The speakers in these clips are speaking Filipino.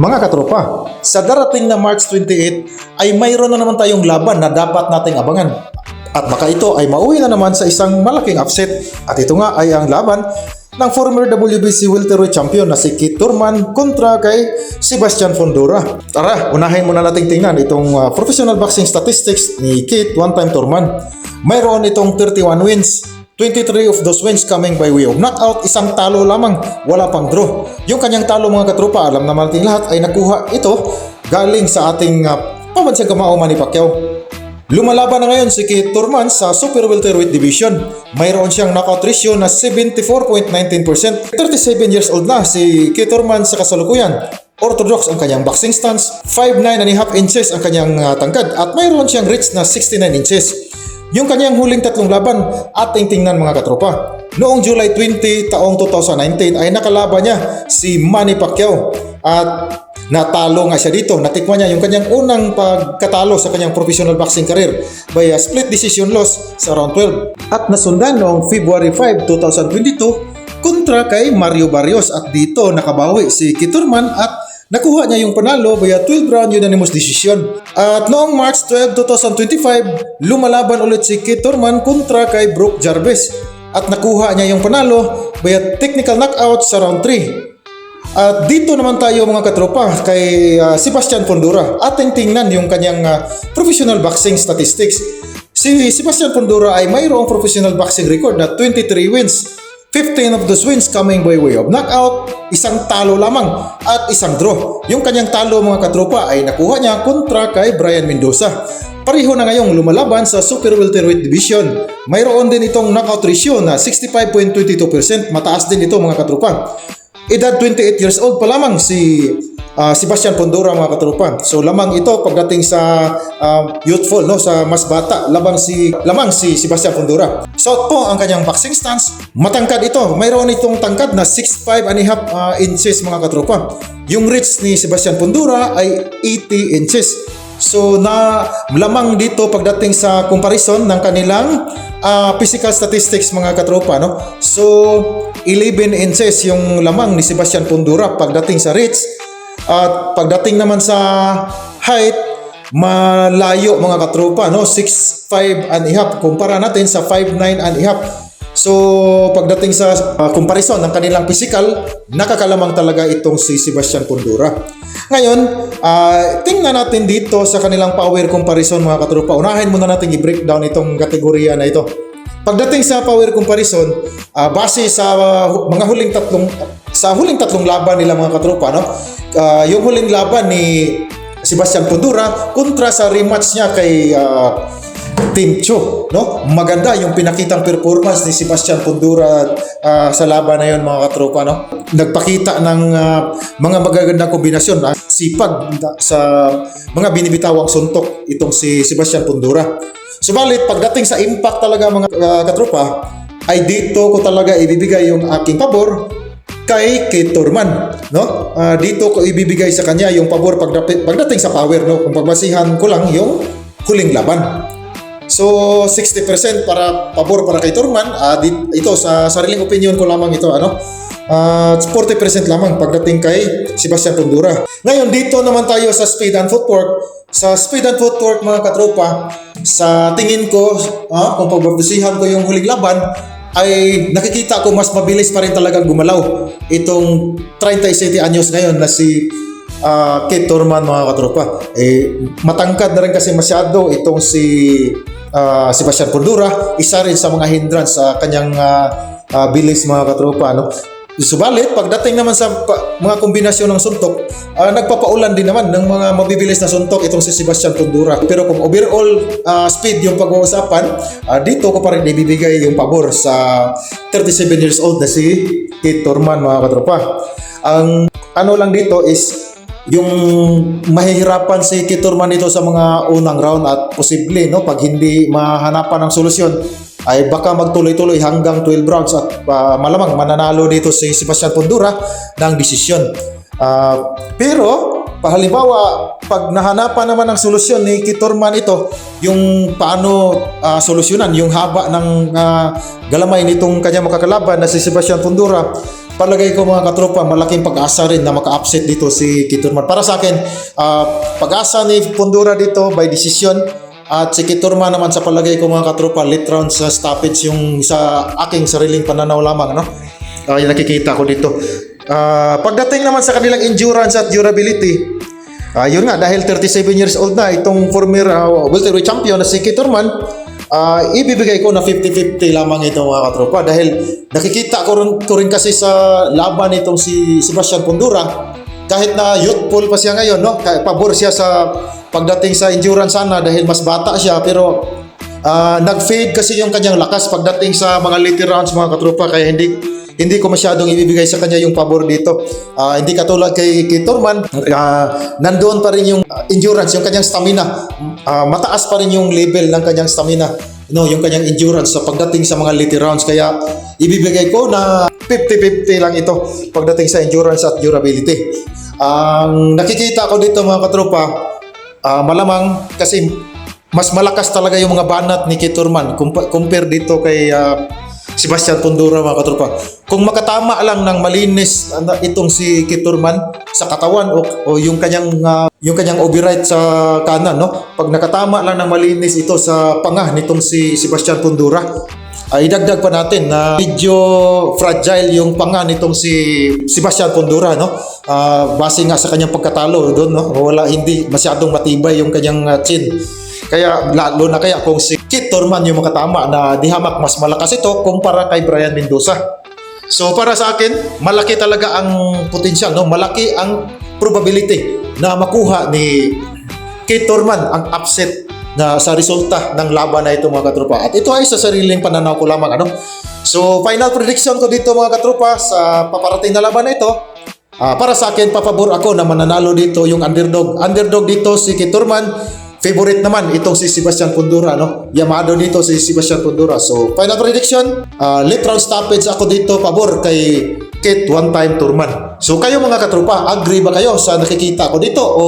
Mga katropa, sa darating na March 28 ay mayroon na naman tayong laban na dapat nating abangan. At baka ito ay mauwi na naman sa isang malaking upset. At ito nga ay ang laban ng former WBC welterweight champion na si Keith Thurman kontra kay Sebastian Fundora. Tara, unahin muna nating tingnan itong professional boxing statistics ni Keith one-time Thurman. Mayroon itong 31 wins. 23 of those wins coming by way of knockout, isang talo lamang, wala pang draw. Yung kanyang talo mga katropa, alam naman natin lahat ay nakuha ito galing sa ating pambansang kamao Manny Pacquiao. Lumalaban na ngayon si Keith Thurman sa super welterweight division. Mayroon siyang knockout ratio na 74.19%. 37 years old na si Keith Thurman sa kasalukuyan. Orthodox ang kanyang boxing stance, 5'9.5 inches ang kanyang tangkad at mayroon siyang reach na 69 inches. Yung kanyang huling tatlong laban ating tingnan mga katropa. Noong July 20 taong 2019 ay nakalaban niya si Manny Pacquiao at natalo nga siya dito. Natikman niya yung kanyang unang pagkatalo sa kanyang professional boxing career by a split decision loss sa round 12. At nasundan noong February 5, 2022 kontra kay Mario Barrios at dito nakabawi si Keith Thurman at nakuha niya yung panalo via 12-round unanimous decision. At noong March 12, 2025, lumalaban ulit si Keith Thurman kontra kay Brook Jarvis. At nakuha niya yung panalo via technical knockout sa round 3. At dito naman tayo mga katropa kay Sebastian Fundora. Ating tingnan yung kanyang professional boxing statistics. Si Sebastian Fundora ay mayroong professional boxing record na 23 wins. 15 of those wins coming by way of knockout, isang talo lamang at isang draw. Yung kanyang talo mga katropa ay nakuha niya kontra kay Brian Mendoza. Pareho na ngayong lumalaban sa super welterweight division. Mayroon din itong knockout ratio na 65.22%. Mataas din ito mga katropa. Edad 28 years old pa lamang si Sebastian Fundora mga katropa. So lamang ito pagdating sa youthful, no, sa mas bata, lamang si Sebastian Fundora. Southpaw ang kanyang boxing stance. Matangkad ito. Mayroon itong tangkad na 6'5.5 inches mga katropa. Yung reach ni Sebastian Fundora ay 80 inches. So na lamang dito pagdating sa comparison ng kanilang physical statistics mga katropa, no. So 11 inches yung lamang ni Sebastian Fundora pagdating sa reach. At pagdating naman sa height, malayo mga katropa, no? 6'5.5 kumpara natin sa 5'9.5. So pagdating sa comparison ng kanilang physical, nakakalamang talaga itong si Sebastian Fundora. Ngayon, tingnan natin dito sa kanilang power comparison mga katropa. Unahin muna natin i-breakdown itong kategorya na ito. Pagdating sa power comparison, base sa mga huling tatlong laban nila mga katropa, no? Yung huling laban ni Sebastian Fundora kontra sa rematch niya kay Tim Cho, no? Maganda yung pinakitang performance ni Sebastian Fundora sa laban na yon mga katropa, no? Nagpakita ng mga magagandang kombinasyon, sipag sa mga binibitawang suntok itong si Sebastian Fundora. Subalit pagdating sa impact talaga mga katropa, ay dito ko talaga ibibigay yung aking pabor kay Keith Thurman, no? Dito ko ibibigay sa kanya yung pabor pagdating sa power, no? Kung pagbasihan ko lang yung huling laban. So 60% para pabor para kay Thurman. Ito sa sariling opinion ko lamang ito, ano? 40% lamang pagdating kay Sebastian Fundora. Ngayon dito naman tayo sa speed and footwork. Sa speed and footwork mga katropa, sa tingin ko, kung pagbabasihan ko yung huling laban, ay nakikita ko mas mabilis pa rin talagang gumalaw itong 37 anyos ngayon na si Keith Thurman mga katropa. Matangkad na rin kasi masyado itong si Sebastian Fundora. Isa rin sa mga hindrance sa kanyang bilis mga katropa, no? Subalit pagdating naman sa mga kombinasyon ng suntok, nagpapaulan din naman ng mga mabibilis na suntok itong si Sebastian Fundora. Pero kung overall speed yung pag-uusapan, dito ko pa rin ibibigay yung pabor sa 37 years old na si Keith Thurman mga katropa. Ang ano lang dito is yung mahihirapan si Keith Thurman dito sa mga unang round at posible, no, pag hindi mahanapan ng solusyon ay baka magtuloy-tuloy hanggang 12 rounds at malamang mananalo dito si Sebastian Fundora ng desisyon. Pero Halimbawa, pag nahanapan naman ng solusyon ni Kitorman ito, yung paano solusyonan yung haba ng galamay nitong kanyang makakalaban na si Sebastian Fundora, palagay ko mga katropa, malaking pag-asa rin na maka-upset dito si Kitorman. Para sa akin, pag-asa ni Fundora dito by decision, at si Kitorman naman sa palagay ko mga katropa, late round sa stoppage yung sa aking sariling pananaw lamang, ano? Yung nakikita ko dito. Pagdating naman sa kanilang endurance at durability, yun nga, dahil 37 years old na itong former welterweight champion na si Kitorman, ibibigay ko na 50-50 lamang ito mga katropa, dahil nakikita ko rin kasi sa laban itong si Sebastian Fundora, kahit na youthful pa siya ngayon, no? Pabor siya sa pagdating sa endurance sana dahil mas bata siya, pero nag-fade kasi yung kanyang lakas pagdating sa mga later rounds mga katropa, kaya hindi ko masyadong ibibigay sa kanya yung pabor dito. Hindi katulad kay Kitorman, nandoon pa rin yung endurance, yung kanyang stamina. Mataas pa rin yung level ng kanyang stamina, yung kanyang endurance sa pagdating sa mga later rounds. Kaya ibibigay ko na 50-50 lang ito pagdating sa endurance at durability. Ang nakikita ko dito mga katropa, malamang kasi mas malakas talaga yung mga banat ni Kitorman compare dito kay Sebastian Fundora mga katropa. Kung makatama lang ng malinis itong si Kitorman sa katawan o yung kanyang override sa kanan, no? Pag nakatama lang ng malinis ito sa panga nitong si Sebastian Fundora, ay idagdag pa natin na medyo fragile yung panga nitong si Sebastian Fundora, no? Base nga sa kanyang pagkatalo doon, no? Hindi masyadong matibay yung kanyang chin. Kaya lalo na kaya kung si Kitorman yung makatama na dihamak, mas malakas ito kumpara kay Brian Mendoza. So para sa akin, malaki talaga ang potensyal, no? Malaki ang probability na makuha ni Kitorman ang upset na sa resulta ng laban na ito mga katropa. At ito ay sa sariling pananaw ko lamang, ano? So final prediction ko dito mga katropa sa paparating na laban na ito, para sa akin, papabor ako na mananalo dito yung underdog. Underdog dito si Kitorman. Favorite naman itong si Sebastian Fundora, no? Yamado dito si Sebastian Fundora. So, final prediction, late round stoppage ako dito, pabor kay Kit one-time Turman. So, kayo mga katropa, agree ba kayo sa nakikita ko dito? O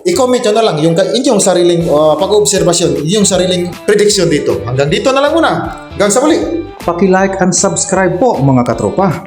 i-comment nyo na lang yung inyong sariling pag-obserbasyon, yung sariling prediction dito. Hanggang dito na lang muna. Hanggang sa muli. Paki-like and subscribe po mga katropa.